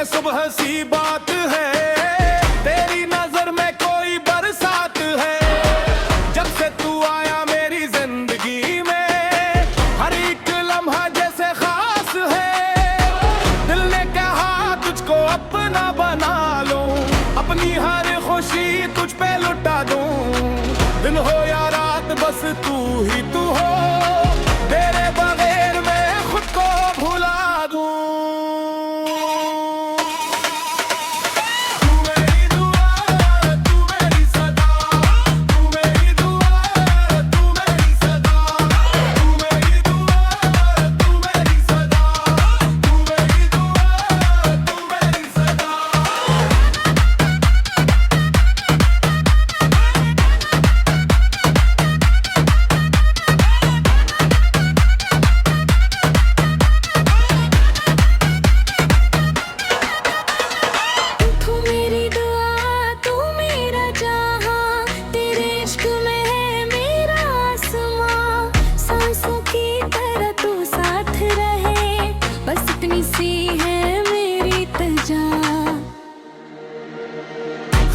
सुबह सी बात है, तेरी नजर में कोई बरसात है। जब से तू आया मेरी जिंदगी में, हर एक लम्हा जैसे खास है। दिल ने कहा तुझको अपना बना लूं, अपनी हर खुशी तुझ पे लुटा दूं। दिन हो या रात बस तू ही तू हो, तेरे बगैर मैं खुद को भुला दूं।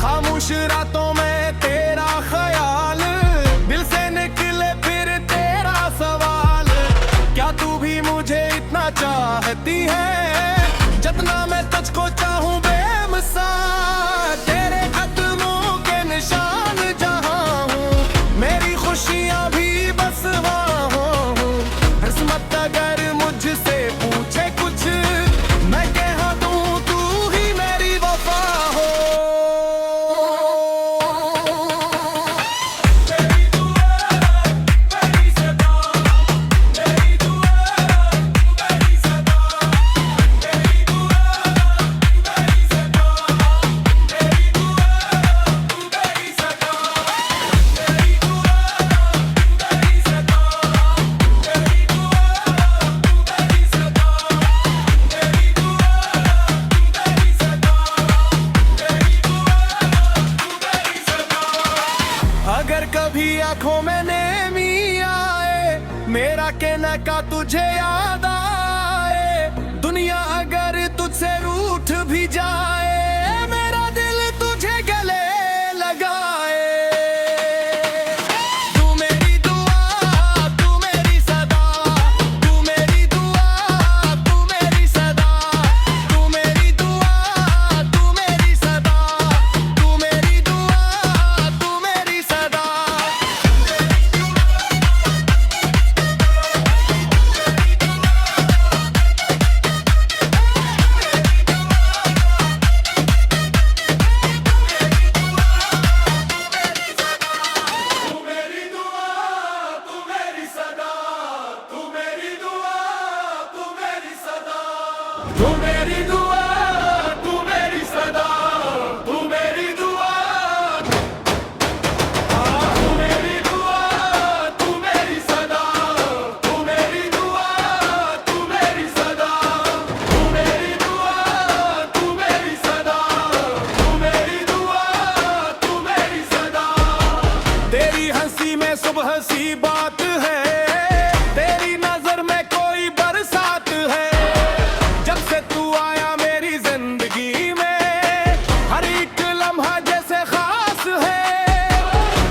खामोश रातों में तेरा ख्याल, दिल से निकले फिर तेरा सवाल। क्या तू भी मुझे इतना चाहती है जितना मैं तुझको चाहूं बेमिसाल। तेरे कदमों के निशान जहां हूं, मेरी खुशियां भी बस वहां हूं। किस्मत अगर मुझसे पूछे कुछ, मैं कह दूं तू ही मेरी वफा हो। अगर कभी आंखों में नेमी आए, मेरा कहना का तुझे याद आए। दुनिया अगर तुझसे रूठ भी जाए, मेरा दिल तुझे गले लगाए। तू मेरी दुआ, तू मेरी सदा, तू मेरी दुआ, तू मेरी सदा, तू मेरी दुआ, तू मेरी सदा, तू मेरी दुआ, तू मेरी सदा। तू मेरी दुआ, तू मेरी सदा, तू मेरी दुआ, तू मेरी दुआ, तू मेरी सदा, तू मेरी दुआ, तू मेरी सदा, तू मेरी दुआ, तू मेरी सदा, तू मेरी दुआ, तू मेरी सदा। तेरी हंसी में सुबह सी बात है, तेरी नजर में कोई बरसात है। जब से तू आया मेरी जिंदगी में, हर एक लम्हा जैसे खास है।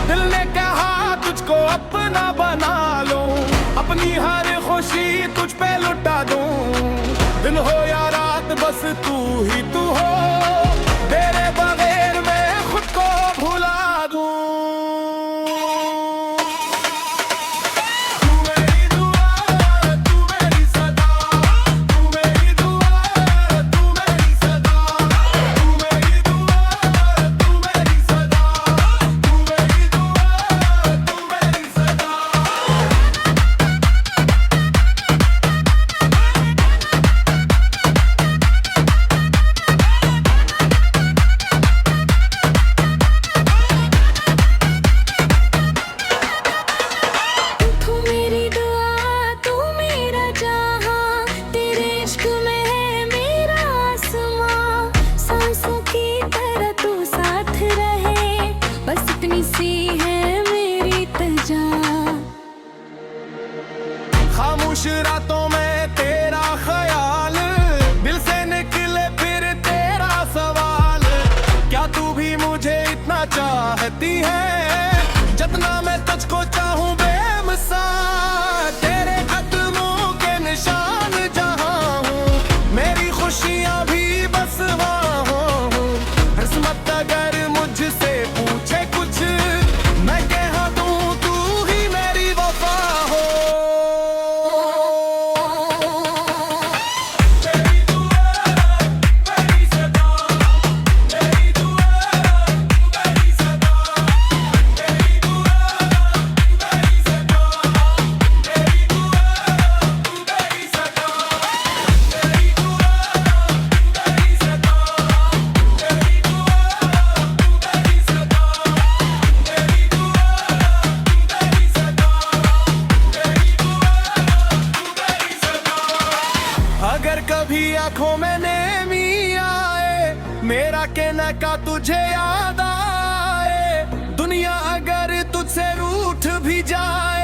दिल ने कहा तुझको अपना बना लूं, अपनी हर खुशी तुझ पे लुटा दूं। दिन हो या रात बस तू ही तू हो, तेरे बगैर मैं खुद को भुला दूं। तुझको चाहूं बेमिसाल, तेरे कदमों के निशान जहां हूँ, मेरी खुशियां भी बस वहाँ हूँ। किस्मत अगर मुझसे पूछे कुछ, मैं कह दूं तू ही मेरी वफा हो। मेरी दुआ मेरी सदा, मेरी दुआ मेरी सदा, मेरी दुआ मेरी सदा, मेरी दुआ मेरी सदा, मेरी दुआ मेरी सदा, मेरी दुआ मेरी सदा, मेरी दुआ मेरी सदा, मेरी दुआ मेरी सदा। अगर कभी आंखों में नेमी आए, मेरा कहना का तुझे याद आए, दुनिया अगर तुझसे रूठ भी जाए,